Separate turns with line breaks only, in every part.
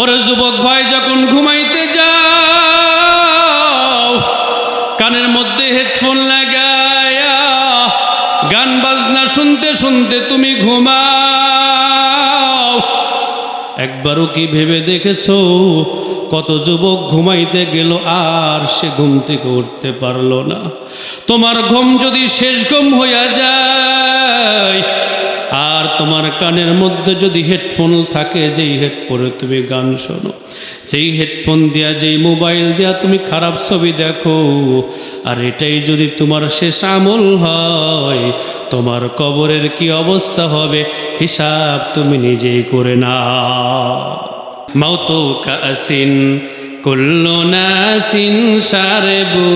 ওরে যুবক ভাই, যখন ঘুমাইতে যাও কানের মধ্যে হেডফোন লাগায়া গান বাজনা শুনতে শুনতে তুমি ঘুমাও। একবারও কি ভেবে দেখেছো কত যুবক ঘুমাইতে গেল আর সে ঘুম থেকে উঠতে পারলো না? তোমার ঘুম যদি শেষ ঘুম হইয়া যায় আর তোমার কানের মধ্যে যদি হেডফোন থাকে, যেই হেডফোনে তুমি গান শোনো, যেই হেডফোন দিয়া, যেই মোবাইল দিয়া তুমি খারাপ ছবি দেখো, আর এটাই যদি তোমার শেষ আমল হয়, তোমার কবরের কি অবস্থা হবে হিসাব তুমি নিজেই করে নাও। মাউতু কাসিন কুল্লু নাসিন শারবু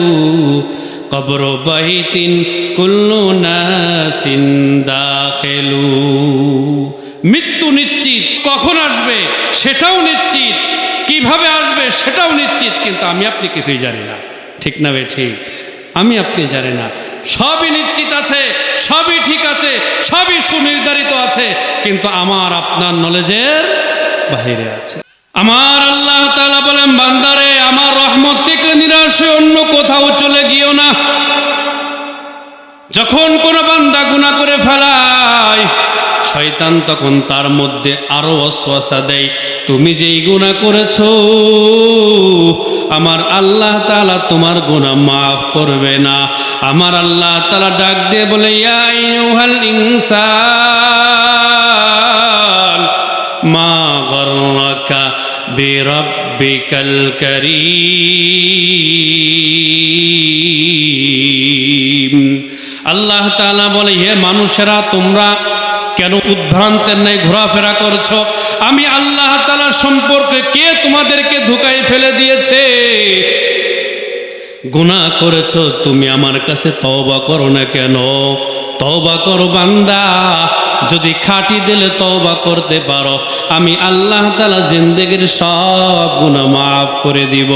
কবর বাইতিন কুল্লু নাসিন দাখিলু। মৃত্যু নিশ্চিত, কখন আসবে সেটাও নিশ্চিত, কিভাবে আসবে সেটাও নিশ্চিত, কিন্তু আমি আপনি কিছুই জানি না। ঠিক না ভাই? ঠিক। আমি আপনি জানি না। সবই নিশ্চিত আছে, সবই ঠিক আছে, সবই সুনির্ধারিত আছে, কিন্তু আমার আপনার নলেজের বাহিরে আছে। আমার আল্লাহ তাআলা বলেন, বান্দারে আমার রহমত থেকে নিরাশ হয়ে অন্য কোথাও চলে গিয়েও না। যখন কোন বান্দা গুনাহ করে ফেলায়, শয়তান তখন তার মধ্যে আরো ওয়াসওয়াসা দেয়, তুমি যেই গুনাহ করেছো আমার আল্লাহ তাআলা তোমার গুনাহ মাফ করবে না। আমার আল্লাহ তাআলা ডাক দিয়ে বলে, ইয়া আইয়ুহাল ইনসান মা গররাকা বিরাব্বিকাল কারীম। আল্লাহ তাআলা বলে, হে মানুষেরা, তোমরা কেন উদ্ভ্রান্তের ন্যায় ঘোরাফেরা করছো? আমি আল্লাহ তাআলা সম্পর্কে কে তোমাদেরকে ধোঁকায় ফেলে দিয়েছে? গুনাহ করেছো, তুমি আমার কাছে তওবা করো না কেন? তওবা করো বান্দা, যদি খাঁটি দিলে তওবা করতে পারো, আমি আল্লাহ তাআলা জিন্দেগীর সব গুনাহ মাফ করে দিব।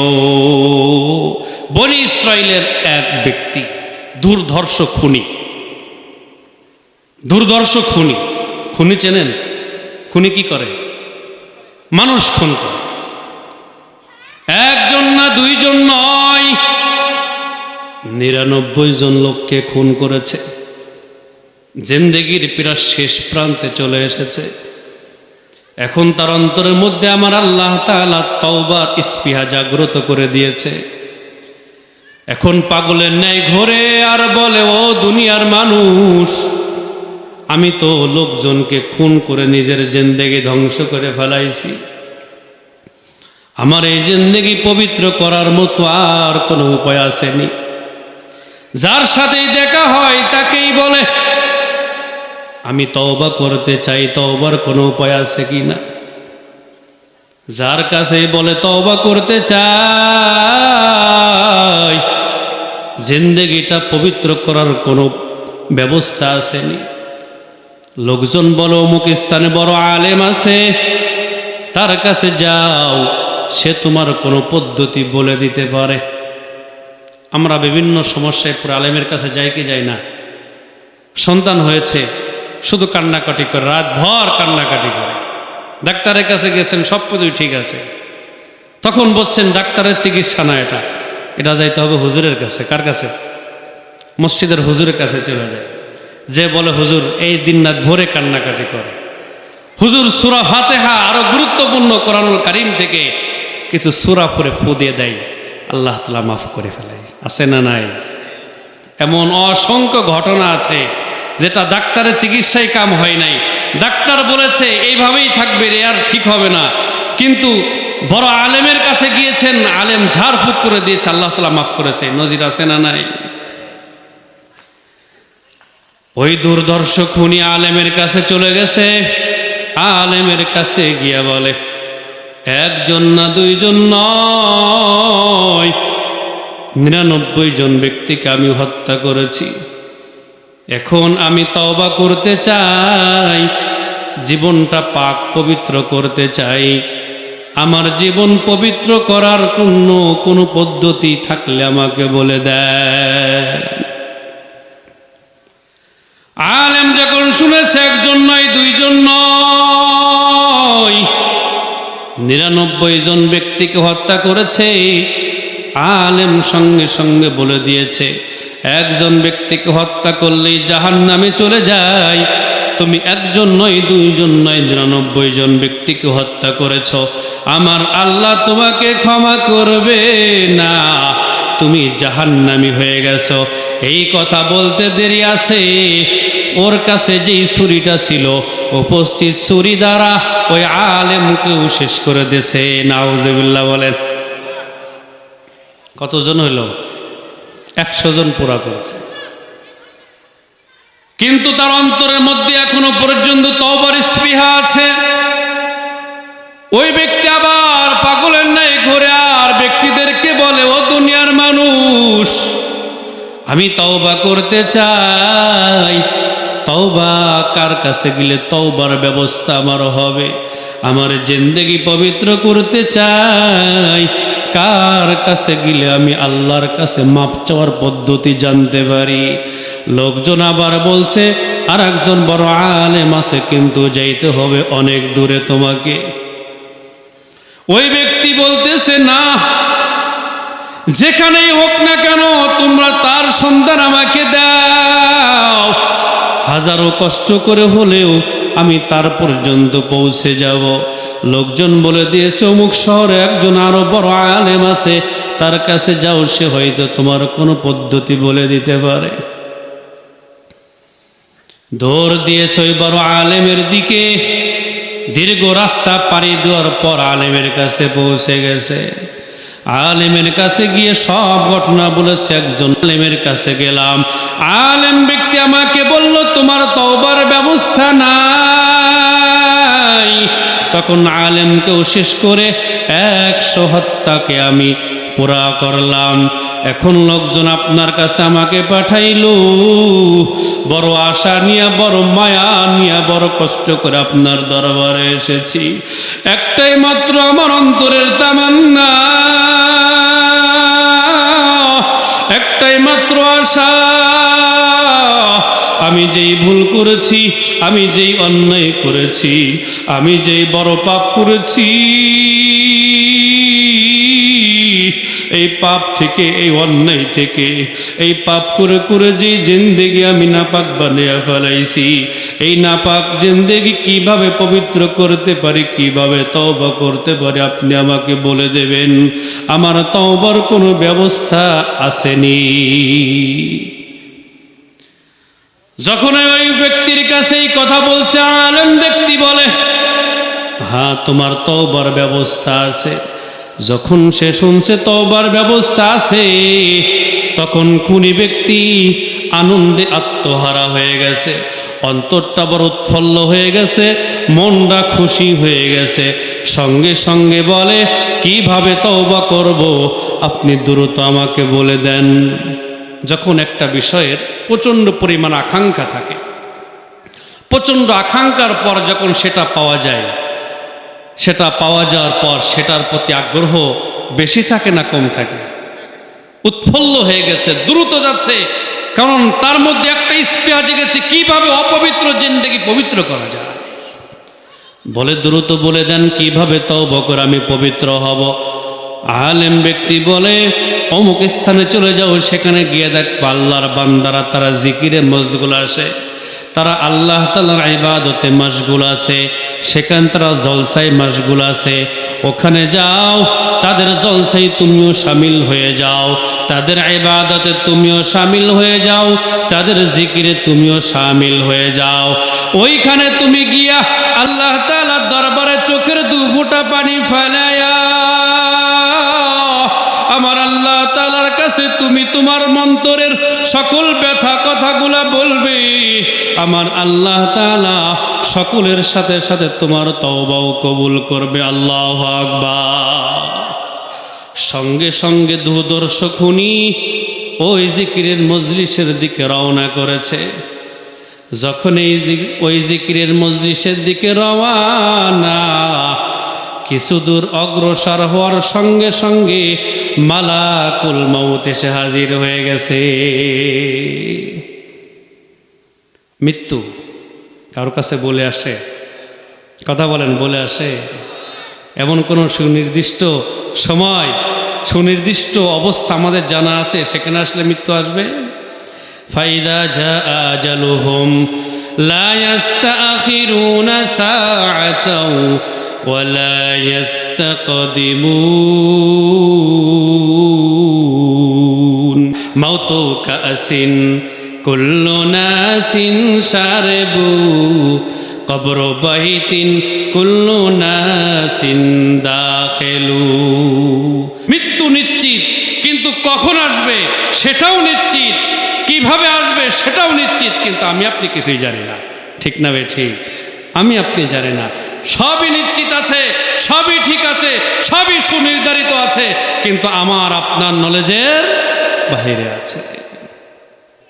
বনি ইসরাইলের এক ব্যক্তি দুর্ধর্ষ খুনি, দুর্ধর্ষ খুনি। খুনি চেনেন? খুনি কি করে? মানুষ খুন করে। একজন না, দুইজন নয়, 99 জন লোককে খুন করেছে। জিন্দেগির প্রায় শেষ প্রান্তে চলে এসেছে। এখন তার অন্তরের মধ্যে আমার আল্লাহ তাআলা তওবার স্পৃহা জাগ্রত করে দিয়েছে। এখন পাগলের ন্যায় ঘোরে আর বলে, ও দুনিয়ার মানুষ, আমি তো লোকজনকে খুন করে নিজের জিন্দেগি ধ্বংস করে ফেলাইছি। আমার এই জিন্দেগি পবিত্র করার মতো আর কোনো উপায় আসেনি। যার সাথেই দেখা হয় তাকেই বলে, আমি তওবা করতে চাই, তওবার কোনো উপায় আছে কি না? যার কাছে বলে তওবা করতে চাই, জিন্দেগিটা পবিত্র করার কোনো ব্যবস্থা আসেনি। লোকজন বলো অমুক স্থানে বড় আলেম আছে, তার কাছে যাও, সে তোমার কোনো পদ্ধতি বলে দিতে পারে। আমরা বিভিন্ন সমস্যায় পুরো আলেমের কাছে যাই কি যাই না? সন্তান হয়েছে, শুধু কান্নাকাটি করে, রাত ভর কান্নাকাটি করে। ডাক্তারের কাছে গেছেন, সব কিছুই ঠিক আছে, তখন বলছেন ডাক্তারের চিকিৎসা না, এটা যাইতে হবে হুজুরের কাছে। কার কাছে? মসজিদের হুজুরের কাছে চলে যায়। যে বলে হুজুর এই দিন রাত ভোরে কান্নাকাটি করে, হুজুর সূরা ফাতিহা আরো গুরুত্বপূর্ণ কোরআনুল কারীম থেকে কিছু সূরা পড়ে ফু দিয়ে দেয়, আল্লাহ তাআলা মাফ করে ফেলে। আছে না নাই? এমন অসংখ্য ঘটনা আছে যেটা ডাক্তারের চিকিৎসায় কাম হয় নাই। ডাক্তার বলেছে এইভাবেই থাকবে রে, আর ঠিক হবে না, কিন্তু বড় আলেমের কাছে গিয়েছেন, আলেম ঝাড়ফুঁক করে দিয়েছে, আল্লাহ তাআলা মাফ করেছে। নজির আছে না নাই? ওই দুর্ধর্ষ খুনি আলেমের কাছে চলে গেছে। আলেমের কাছে গিয়া বলে, একজন না, দুইজন নয়, 99 জন ব্যক্তিকে আমি হত্যা করেছি। এখন আমি তওবা করতে চাই, জীবনটা পাক পবিত্র করতে চাই। আমার জীবন পবিত্র করার কোনো পদ্ধতি থাকলে আমাকে বলে দেয়। আলেম যখন শুনেছে একজন নয়, দুইজন নয়, 99 জন ব্যক্তিকে হত্যা করেছে। আলেম সঙ্গে সঙ্গে বলে দিয়েছে, একজন ব্যক্তিকে হত্যা করলেই জাহান্নামে চলে যায়। তুমি একজন নয়, দুইজন নয়, 99 জন ব্যক্তিকে হত্যা করেছ, আমার আল্লাহ তোমাকে ক্ষমা করবে না, তুমি জাহান্নামী হয়ে গেছো। এই কথা বলতে দেরি আছে, ওর কাছে যেই ছুরিটা ছিল উপস্থিত ছুরি দ্বারা ওই আলেমকেও শেষ করে দিয়েছে। নাউজুবিল্লাহ বলেন। কতজন হইল? 100 জন পুরা করেছে। কিন্তু তার অন্তরের মধ্যে এখনো পর্যন্ত তওবার স্পৃহা আছে। ওই ব্যক্তি আবার পাগলের ন্যায় ঘুরে আর ব্যক্তিদেরকে বলে, ও দুনিয়ার মানুষ, আমি তওবা করতে চাই। তওবা কার কাছে গেলে তওবার ব্যবস্থা আমার হবে? আমার জিন্দেগি পবিত্র করতে চাই, কার কাছে গেলে আমি আল্লাহর কাছে মাপ চাওয়ার পদ্ধতি জানতে পারি? লোকজন আবার বলছে, আর একজন বড় আলেম আছে, কিন্তু যাইতে হবে অনেক দূরে তোমাকে। ওই ব্যক্তি বলতেছে, না, যেখানেই হোক না কেন তোমরা তার সন্ধান আমাকে দাও, হাজারো কষ্ট করে হলেও আমি তার পর্যন্ত পৌঁছে যাব। লোকজন বলে দিয়েছে, অমুক শহরে একজন আরো বড় আলেম আছে, তার কাছে যাও, সে হয়তো তোমার কোনো পদ্ধতি বলে দিতে পারে। দৌড় দিয়েছে ওই বড় আলেমের দিকে। দীর্ঘ রাস্তা পাড়ি দেওয়ার পর আলেমের কাছে পৌঁছে গেছে। আলেমের কাছে গিয়ে সব ঘটনা বলেছে। একজন আলেমের কাছে গেলাম, আলেম ব্যক্তি আমাকে বলল, তোমার তওবার ব্যবস্থা নাই। তখন আলেমকেও শেষ করে 100 হত্যাকে আমি পুরা করলাম। এখন লোকজন আপনার কাছে আমাকে পাঠাইলো, বড় আশা নিয়ে, বড় মায়া নিয়ে, বড় কষ্ট করে আপনার দরবারে এসেছি। একটাই মাত্র আমার অন্তরের তামান্না, একটাই মাত্র আশা, আমি যেই ভুল করেছি, আমি যেই অন্যায় করেছি, আমি যেই বড় পাপ করেছি, এই পাপ থেকে, এই অন্যায় থেকে, এই পাপ করে করে যে জিন্দেগি আমি নাপাক বানিয়ে ফেলাইছি, এই নাপাক জিন্দেগি কিভাবে পবিত্র করতে পারি, কিভাবে তওবা করতে পারি, আপনি আমাকে বলে দেবেন। আমার তওবার কোনো ব্যবস্থা আসেনি। যখন ওই ব্যক্তির কাছে এই কথা বলছে, আলেম ব্যক্তি বলে, হ্যাঁ, তোমার তওবার ব্যবস্থা আছে। যখন সে শুনছে তওবার ব্যবস্থা আছে, তখন খুনি ব্যক্তি আনন্দে আত্মহারা হয়ে গেছে, অন্তরটা বড় উৎফুল্ল হয়ে গেছে, মনটা খুশি হয়ে গেছে। সঙ্গে সঙ্গে বলে, কিভাবে তওবা করব আপনি দ্রুত আমাকে বলে দেন। যখন একটা বিষয়ের প্রচণ্ড পরিমাণ আকাঙ্ক্ষা থাকে, প্রচণ্ড আকাঙ্ক্ষার পর যখন সেটা পাওয়া যায়, সেটা পাওয়া যাওয়ার পর সেটার প্রতি আগ্রহ বেশি থাকে না কম থাকে? উৎফুল্ল হয়ে গেছে, দ্রুত যাচ্ছে, কারণ তার মধ্যে একটা স্পৃহা জেগেছে, কিভাবে অপবিত্র জিন্দেগি পবিত্র করা যায়। বলে, দ্রুত বলে দেন কিভাবে তওবা করে আমি পবিত্র হব। আলেম ব্যক্তি বলে, অমুক স্থানে চলে যাও, সেখানে গিয়ে দেখ আল্লাহর বান্দারা তারা জিকিরে মশগুল আছে, তারা আল্লাহ তাআলার ইবাদতে মশগুল আছে, সেখানে তারা জলসায় মশগুল আছে। ওখানে যাও, তাদের জলসায় তুমিও শামিল হয়ে যাও, তাদের ইবাদতে তুমিও শামিল হয়ে যাও, তাদের জিকিরে তুমিও শামিল হয়ে যাও। ওইখানে তুমি গিয়া আল্লাহ তাআলার দরবারে চোখের 2 ফোঁটা পানি ফেলায়া আমার আল্লাহ তাআলার কাছে তুমি তোমার মন্তরের সকল ব্যথা কথাগুলা বলবে। আমার আল্লাহ তাআলা সকলের সাথে সাথে তোমার তওবাও কবুল করবে। আল্লাহু আকবার। সঙ্গে সঙ্গে দুদর্শ খুনি ওই জিকিরের মজলিসের দিকে রওনা করেছে। যখন ওই জিকিরের মজলিসের দিকে রওনা, কিছু দূর অগ্রসর হওয়ার সঙ্গে সঙ্গে মালাকুল মউত এসে হাজির হয়ে গেছে। মৃত্যু কারোর কাছে বলে আসে? কথা বলেন, বলে আসে? এমন কোনো সুনির্দিষ্ট সময়, সুনির্দিষ্ট অবস্থা আমাদের জানা আছে সেখানে আসলে মৃত্যু আসবে? ফাইদা জাআ আজালুহুম লা ইস্তাখিরুনা সাআতাও ওয়া লা ইস্তাকদিমুন মাউতু কাসিন কুল্লু নাসিন শারবু কবর বাইতিন কুল্লু নাসিন দাখিলু। মৃত্যু নিশ্চিত, কিন্তু কখন আসবে সেটাও নিশ্চিত, কিভাবে আসবে সেটাও নিশ্চিত, কিন্তু আমি আপনি কিছুই জানি না। ঠিক না বে ঠিক? আমি আপনি জানি না। সবই নিশ্চিত আছে, সবই ঠিক আছে, সবই সুনির্ধারিত আছে, কিন্তু আমার আপনার নলেজের বাইরে আছে।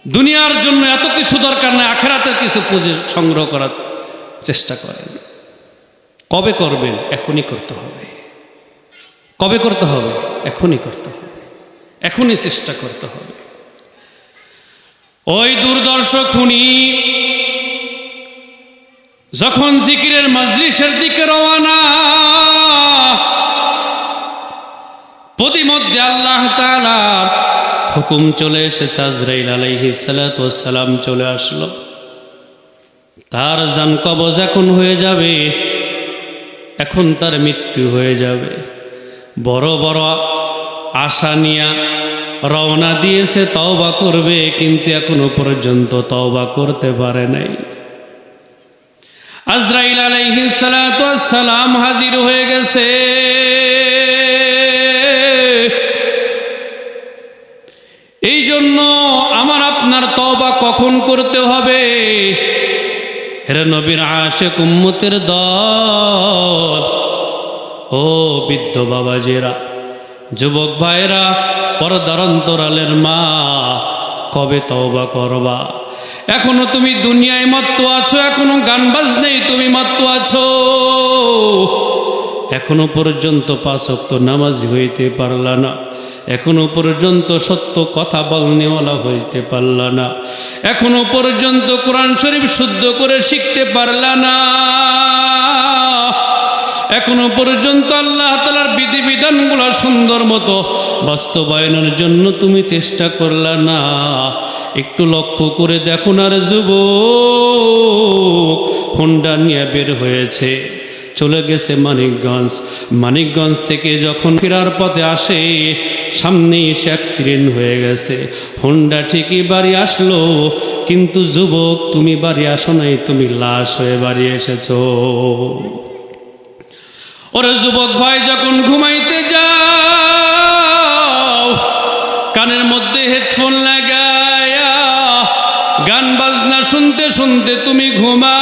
দুনিয়ার জন্য এত কিছু দরকার নেই, আখেরাতের কিছু পুঁজি সংগ্রহ করার চেষ্টা করেন। কবে করবেন? এখনই করতে হবে। কবে করতে হবে? এখনই করতে হবে, এখনই চেষ্টা করতে হবে। ওই দুর্দর্শ খুনি যখন জিকিরের মাজলিসের দিকে রওনা, প্রতিমধ্যে আল্লাহ তাআলার হুকুম চলে এসেছে, আজরাইল আলাইহিস সালাতু ওয়াস সালাম চলে আসলো। তার জান কবজ এখন হয়ে যাবে, এখন তার মৃত্যু হয়ে যাবে। বড় বড় আশা নিয়ে রওনা দিয়েছে, তওবা করবে, কিন্তু এখনো পর্যন্ত তওবা করতে পারে নাই। আজরাইল আলাইহিস সালাতু ওয়াস সালাম হাজির হয়ে গেছে। এই জন্য আমার আপনার তওবা কখন করতে হবে? হে নবীর আশিক উম্মতের দল, ও বৃদ্ধ বাবাজিরা, যুবক ভাইরা, পর্দার অন্তরালের মা, কবে তওবা করবা? এখনো তুমি দুনিয়ায় মত্ত আছো, এখনো গান বাজনায় তুমি মত্ত আছো, এখনো পর্যন্ত 5 ওয়াক্ত নামাজি হইতে পারলা না, এখনো পর্যন্ত সত্য কথা বলনেওয়ালা হইতে পারলা না, এখনো পর্যন্ত কোরআন শরীফ শুদ্ধ করে শিখতে পারলা না, এখনো পর্যন্ত আল্লাহ তাআলার বিধিবিধানগুলো সুন্দর মতো বাস্তবায়নের জন্য তুমি চেষ্টা করলা না। একটু লক্ষ্য করে দেখুন, আর যুবক হোন্ডা নিয়ে বের হয়েছে, চলে গেছে মানিকগঞ্জ। মানিকগঞ্জ থেকে যখন ফেরার পথে আসে, সামনেই সে অ্যাক্সিডেন্ট হয়ে গেছে। হোন্ডা ঠিকই বাড়ি আসলো, কিন্তু যুবক তুমি বাড়ি আসো নাই, তুমি লাশ হয়ে বাড়ি এসেছো। ওরে যুবক ভাই, যখন ঘুমাইতে যাও, কানের মধ্যে হেডফোন লাগায়া গান বাজনা শুনতে শুনতে তুমি ঘুমাও।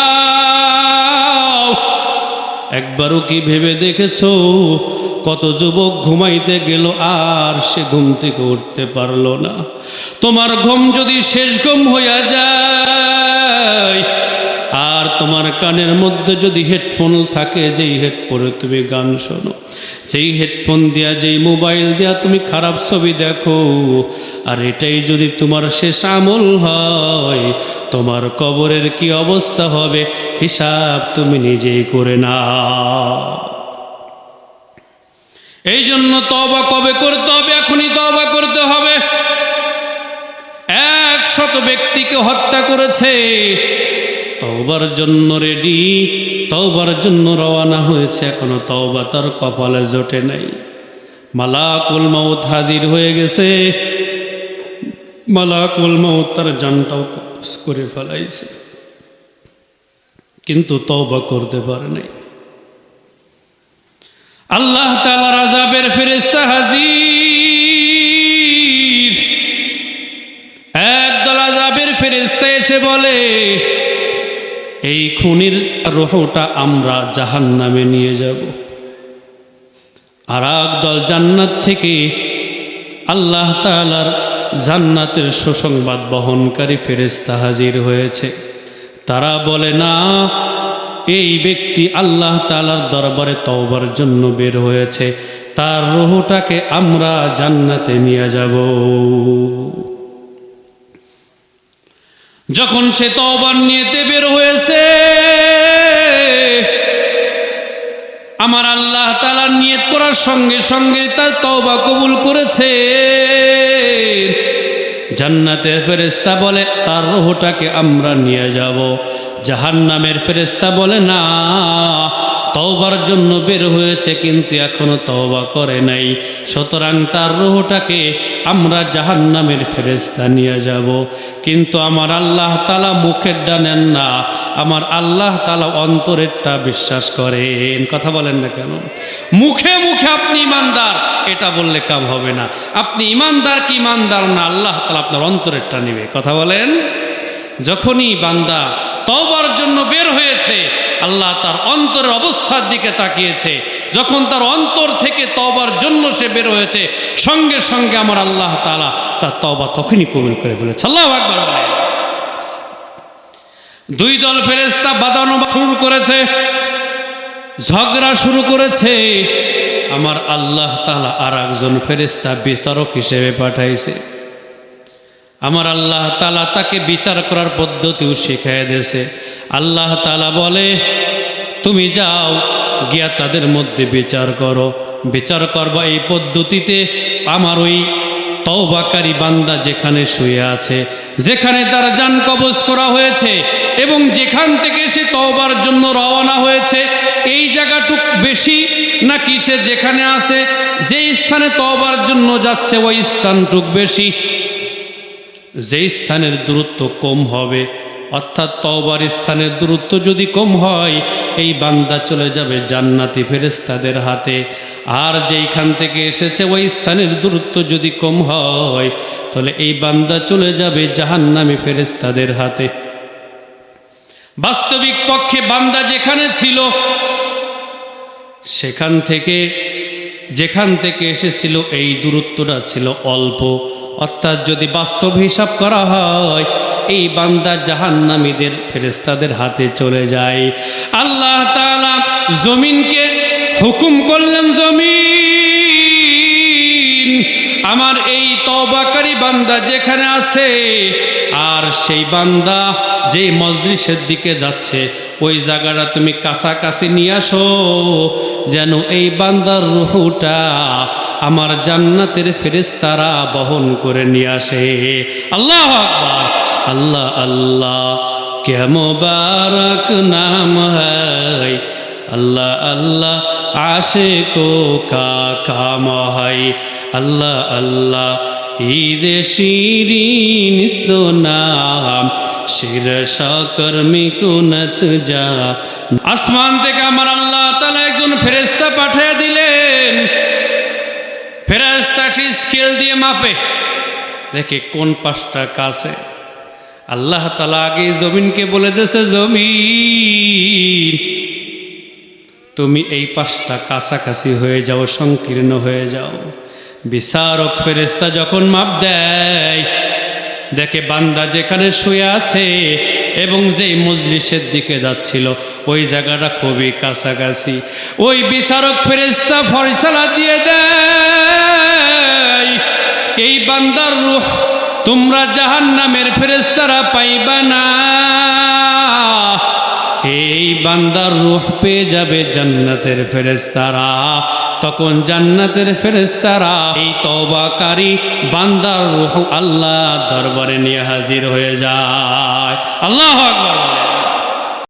একবারও কি ভেবে দেখেছো কত যুবক ঘুমাইতে গেল আর সে ঘুম থেকে উঠতে পারলো না? তোমার ঘুম যদি শেষ ঘুম হইয়া যায়, আর তোমার কানের মধ্যে যদি হেডফোন থাকে, যেই হেডফোনে তুমি গান শোনো, যেই হেডফোন দিয়া, যেই মোবাইল দিয়া তুমি খারাপ ছবি দেখো, আর এটাই যদি তোমার শেষ আমল হয়, তোমার কবরের কি অবস্থা হবে হিসাব তুমি নিজেই করে নাও। এই জন্য তওবা কবে করতে হবে? এখনই তওবা করতে হবে। 100 ব্যক্তিকে হত্যা করেছে, তওবার জন্য রেডি, তওবার জন্য রওনা হয়েছে, এখনো তওবা তার কপালে জোটে নাই। মালাকুল মাউত হাজির হয়ে গেছে, মালাকুল মাউত তার জানটাও কবজ করে ফেলাইছে, কিন্তু তওবা করতে পারে নাই। আল্লাহ তাআলার আযাবের ফেরেশতা হাজির। একদল আযাবের ফেরেশতা এসে বলে, এই খুনির রূহটা আমরা জাহান্নামে নিয়ে যাব। আর একদল জান্নাত থেকে আল্লাহ তাআলার জান্নাতের সুসংবাদ বহনকারী ফেরেশতা হাজির হয়েছে। তারা বলে, না, এই ব্যক্তি আল্লাহ তাআলার দরবারে তওবার জন্য বের হয়েছে, তার রূহটাকে আমরা জান্নাতে নিয়ে যাব। যখন সে তওবার নিয়েতে বের হয়েছে, আমার আল্লাহ তাআলা নিয়ত করার সঙ্গে সঙ্গে তার তওবা কবুল করেছে। জান্নাতের ফেরেশতা বলে তার রূহটাকে আমরা নিয়ে যাব। জাহান্নামের ফেরেশতা বলে না, তওবার জন্য বের হয়েছে কিন্তু এখনো তওবা করে নাই, সুতরাং তার রূহটাকে আমরা জাহান্নামের ফেরেশতা নিয়ে যাব। কিন্তু আমার আল্লাহ তাআলা মুখের ডানেন না, আমার আল্লাহ তাআলা অন্তরেরটা বিশ্বাস করেন। কথা বলেন না কেন? মুখে মুখে আপনি ইমানদার এটা বললে কাম হবে না। আপনি ইমানদার কি ইমানদার না, আল্লাহ তাআলা আপনার অন্তরেরটা নেবে। কথা বলেন। যখনই বান্দা তওবার জন্য বের হয়েছে, আল্লাহ তার অন্তরের অবস্থার দিকে তাকিয়েছে। যখন তার অন্তর থেকে তওবার জন্য সে বের হয়েছে, সঙ্গে সঙ্গে আমার আল্লাহ তাআলা তার তওবা তখনই কবুল করে ফেলেছে। আল্লাহু আকবার বলেন। দুই দল ফেরেশতা বাদানো শুরু করেছে, ঝগড়া শুরু করেছে। আমার আল্লাহ তাআলা আর একজন ফেরেশতা বিচারক হিসেবে পাঠাইছে। আমার আল্লাহ তাআলা তাকে বিচার করার পদ্ধতিও শিখিয়ে দিয়েছে। আল্লাহ তাআলা বলে, তুমি যাও গিয়া তাদের মধ্যে বিচার করো। বিচার করবা এই পদ্ধতিতে, আমার ওই তওবাকারী বান্দা যেখানে শুয়ে আছে, যেখানে তার জান কবজ করা হয়েছে এবং যেখান থেকে সে তওবার জন্য রওনা হয়েছে, এই জায়গাটুক বেশি নাকি সে যেখানে আছে, যে স্থানে তওবার জন্য যাচ্ছে ওই স্থানটুক বেশি? যেই স্থানের দূরত্ব কম হবে, অর্থাৎ তওবার স্থানের দূরত্ব যদি কম হয়, এই বান্দা চলে যাবে জান্নাতি ফেরেশতাদের হাতে। আর যেইখান থেকে এসেছে ওই স্থানের দূরত্ব যদি কম হয়, তাহলে এই বান্দা চলে যাবে জাহান্নামী ফেরেশতাদের হাতে। বাস্তবিক পক্ষে বান্দা যেখানে ছিল সেখান থেকে, যেখান থেকে এসেছিল এই দূরত্বটা ছিল অল্প। অর্থাৎ যদি বাস্তব হিসাব করা হয়, এই বান্দা জাহান্নামীদের ফেরেশতাদের হাতে চলে যায়। আল্লাহ তাআলা জমিনকে হুকুম করলেন, জমিন আমার এই তওবাকারী বান্দা যেখানে আছে, আর সেই বান্দা যেই মজলিসের দিকে যাচ্ছে ওই জায়গাটা তুমি কাছাকাছি নিয়ে আসো, যেন এই বান্দার রূহটা আমার জান্নাতের ফেরেশতারা বহন করে নিয়ে আসে। আল্লাহু আকবার। আল্লাহ আল্লাহ কে মুবারক নাম है, আল্লাহ আল্লাহ আশিকো কা কাম है, আল্লাহ আল্লাহ ঈদ শিরিন ইस्तो নাম, শির শাকর মিকুনত যা। আসমান থেকে আমার আল্লাহ তাআলা একজন ফেরেশতা পাঠিয়ে দিলেন। ফেরেশতা সেই স্কেল দিয়ে মাপে, দেখে কোন পাশটা কাছে। আল্লাহ তাআলা আগে জমিনকে বলে দিয়েছে, জমিন তুমি এই পাশটা কাছাকাছি হয়ে যাও, সংকীর্ণ হয়ে যাও। বিচারক ফেরেশতা যখন মাপ দেয়, দেখে বান্দা যেখানে শুয়ে আছে এবং যেই মজলিসের দিকে যাচ্ছিল ওই জায়গাটা খুবই কাছাকাছি। ওই বিচারক ফেরেশতা ফয়সালা দিয়ে দেয়, এই বান্দার রূহ তোমরা জাহান্নামের ফেরেশতারা পাইবা না, এই বান্দার রূহ পেয়ে যাবে জান্নাতের ফেরেশতারা। তখন জান্নাতের ফেরেশতারা এই তওবাকারী বান্দার রূহ আল্লাহ দরবারে নিয়ে হাজির হয়ে যায়। আল্লাহু আকবার।